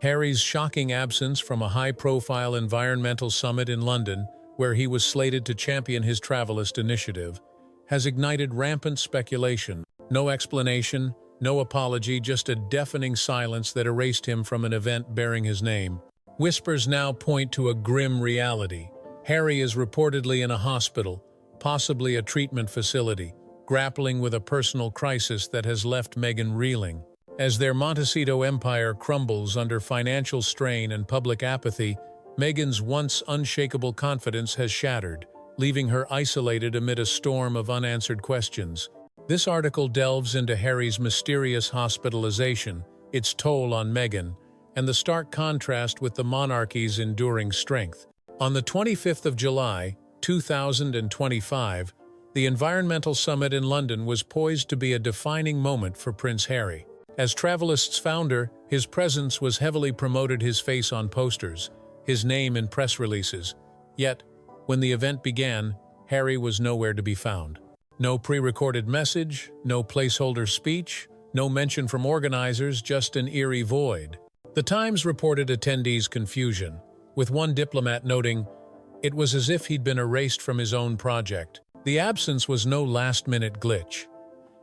Harry's shocking absence from a high-profile environmental summit in London, where he was slated to champion his travelist initiative, has ignited rampant speculation. No explanation, no apology, just a deafening silence that erased him from an event bearing his name. Whispers now point to a grim reality. Harry is reportedly in a hospital, possibly a treatment facility, grappling with a personal crisis that has left Meghan reeling. As their Montecito empire crumbles under financial strain and public apathy, Meghan's once unshakable confidence has shattered, leaving her isolated amid a storm of unanswered questions. This article delves into Harry's mysterious hospitalization, its toll on Meghan, and the stark contrast with the monarchy's enduring strength. On the 25th of July, 2025, the Environmental Summit in London was poised to be a defining moment for Prince Harry. As Travelist's founder, his presence was heavily promoted, his face on posters, his name in press releases. Yet, when the event began, Harry was nowhere to be found. No pre-recorded message, no placeholder speech, no mention from organizers, just an eerie void. The Times reported attendees' confusion, with one diplomat noting, "It was as if he'd been erased from his own project." The absence was no last-minute glitch.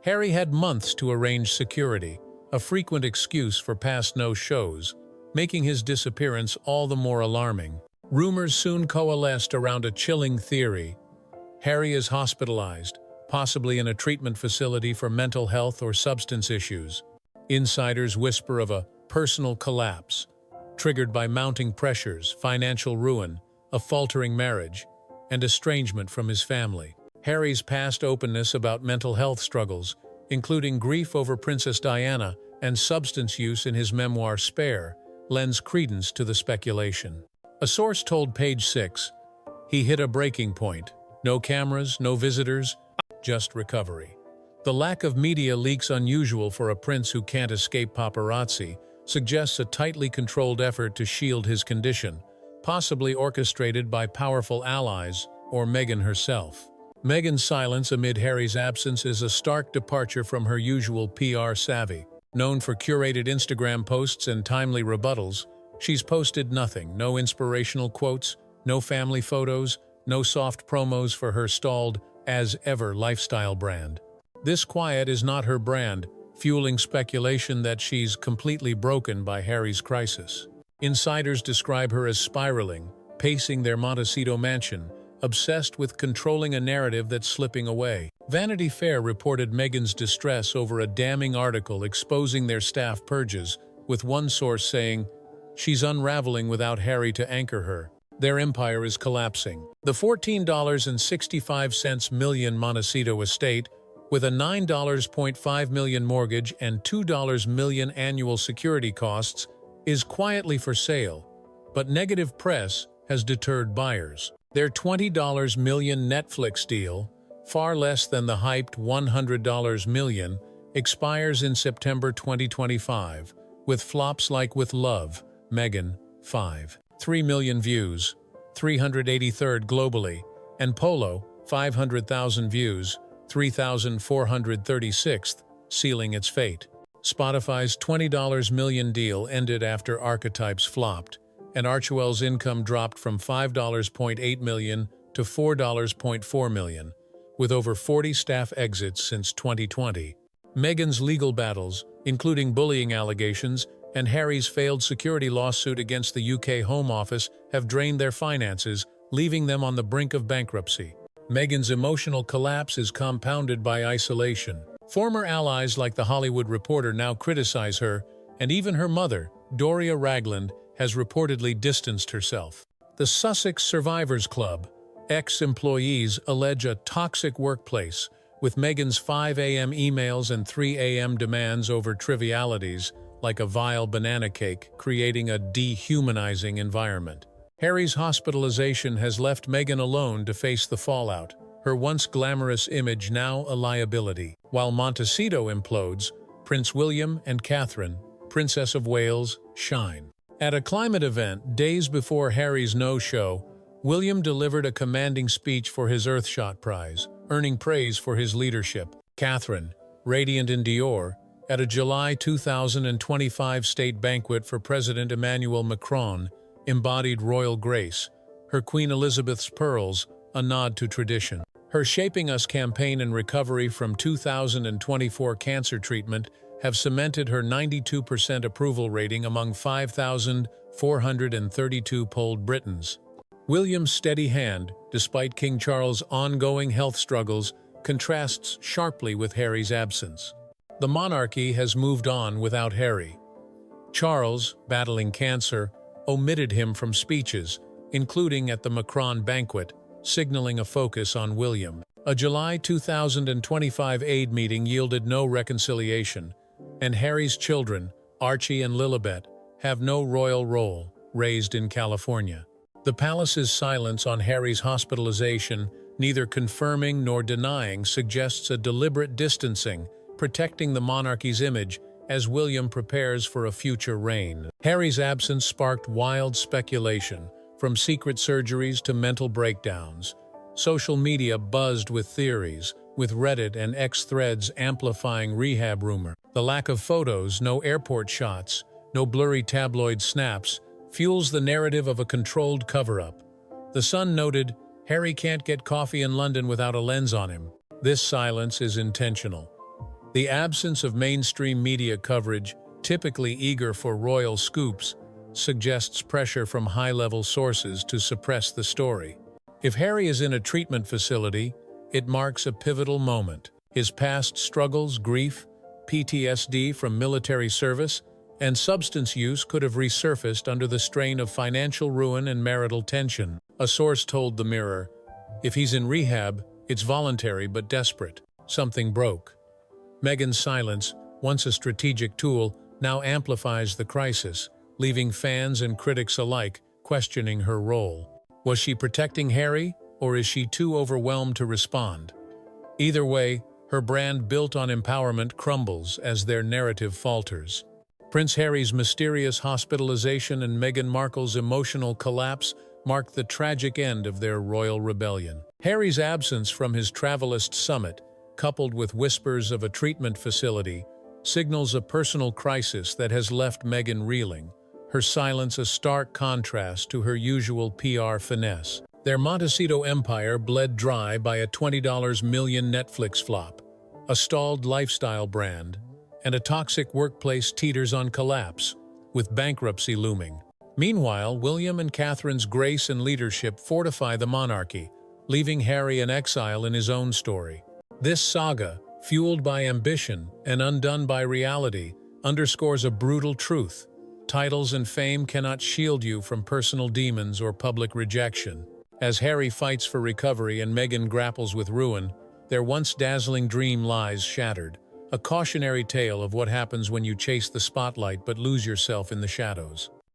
Harry had months to arrange security, a frequent excuse for past no-shows, making his disappearance all the more alarming. Rumors soon coalesced around a chilling theory. Harry is hospitalized, possibly in a treatment facility for mental health or substance issues. Insiders whisper of a personal collapse, triggered by mounting pressures, financial ruin, a faltering marriage, and estrangement from his family. Harry's past openness about mental health struggles, including grief over Princess Diana and substance use in his memoir Spare, lends credence to the speculation. A source told Page 6, "He hit a breaking point. No cameras, no visitors, just recovery." The lack of media leaks, unusual for a prince who can't escape paparazzi, suggests a tightly controlled effort to shield his condition, possibly orchestrated by powerful allies or Meghan herself. Meghan's silence amid Harry's absence is a stark departure from her usual PR savvy. Known for curated Instagram posts and timely rebuttals, she's posted nothing, no inspirational quotes, no family photos, no soft promos for her stalled, as-ever lifestyle brand. This quiet is not her brand, fueling speculation that she's completely broken by Harry's crisis. Insiders describe her as spiraling, pacing their Montecito mansion, obsessed with controlling a narrative that's slipping away. Vanity Fair reported Meghan's distress over a damning article exposing their staff purges, with one source saying, "She's unraveling without Harry to anchor her. Their empire is collapsing." The $14.65 million Montecito estate, with a $9.5 million mortgage and $2 million annual security costs, is quietly for sale, but negative press has deterred buyers. Their $20 million Netflix deal, far less than the hyped $100 million, expires in September 2025, with flops like With Love, Meghan, 5.3 million views, 383rd globally, and Polo, 500,000 views, 3,436th, sealing its fate. Spotify's $20 million deal ended after Archetypes flopped, and Archewell's income dropped from $5.8 million to $4.4 million, with over 40 staff exits since 2020. Meghan's legal battles, including bullying allegations and Harry's failed security lawsuit against the UK Home Office, have drained their finances, leaving them on the brink of bankruptcy. Meghan's emotional collapse is compounded by isolation. Former allies like The Hollywood Reporter now criticize her, and even her mother, Doria Ragland, has reportedly distanced herself. The Sussex Survivors Club, ex-employees allege a toxic workplace, with Meghan's 5 a.m. emails and 3 a.m. demands over trivialities like a vile banana cake, creating a dehumanizing environment. Harry's hospitalization has left Meghan alone to face the fallout, her once glamorous image now a liability. While Montecito implodes, Prince William and Catherine, Princess of Wales, shine. At a climate event days before Harry's no-show, William delivered a commanding speech for his Earthshot Prize, earning praise for his leadership. Catherine, radiant in Dior, At a July 2025 state banquet for President Emmanuel Macron, embodied royal grace, her Queen Elizabeth's pearls, a nod to tradition. Her Shaping Us campaign and recovery from 2024 cancer treatment have cemented her 92% approval rating among 5,432 polled Britons. William's steady hand, despite King Charles' ongoing health struggles, contrasts sharply with Harry's absence. The monarchy has moved on without Harry. Charles, battling cancer, omitted him from speeches, including at the Macron banquet, signaling a focus on William. A July 2025 aid meeting yielded no reconciliation, and Harry's children, Archie and Lilibet, have no royal role, raised in California. The palace's silence on Harry's hospitalization, neither confirming nor denying, suggests a deliberate distancing, protecting the monarchy's image as William prepares for a future reign. Harry's absence sparked wild speculation, from secret surgeries to mental breakdowns. Social media buzzed with theories, with Reddit and X threads amplifying rehab rumor. The lack of photos, no airport shots, no blurry tabloid snaps, fuels the narrative of a controlled cover-up. The Sun noted, "Harry can't get coffee in London without a lens on him." This silence is intentional. The absence of mainstream media coverage, typically eager for royal scoops, suggests pressure from high-level sources to suppress the story. If Harry is in a treatment facility, it marks a pivotal moment. His past struggles, grief, PTSD from military service, and substance use could have resurfaced under the strain of financial ruin and marital tension. A source told the Mirror, "If he's in rehab, it's voluntary but desperate. Something broke." Meghan's silence, once a strategic tool, now amplifies the crisis, leaving fans and critics alike questioning her role. Was she protecting Harry, or is she too overwhelmed to respond? Either way, her brand built on empowerment crumbles as their narrative falters. Prince Harry's mysterious hospitalization and Meghan Markle's emotional collapse marked the tragic end of their royal rebellion. Harry's absence from his Travelist summit, coupled with whispers of a treatment facility, signals a personal crisis that has left Meghan reeling, her silence a stark contrast to her usual PR finesse. Their Montecito empire bled dry by a $20 million Netflix flop, a stalled lifestyle brand, and a toxic workplace teeters on collapse, with bankruptcy looming. Meanwhile, William and Catherine's grace and leadership fortify the monarchy, leaving Harry in exile in his own story. This saga, fueled by ambition and undone by reality, underscores a brutal truth. Titles and fame cannot shield you from personal demons or public rejection. As Harry fights for recovery and Meghan grapples with ruin, their once dazzling dream lies shattered, a cautionary tale of what happens when you chase the spotlight but lose yourself in the shadows.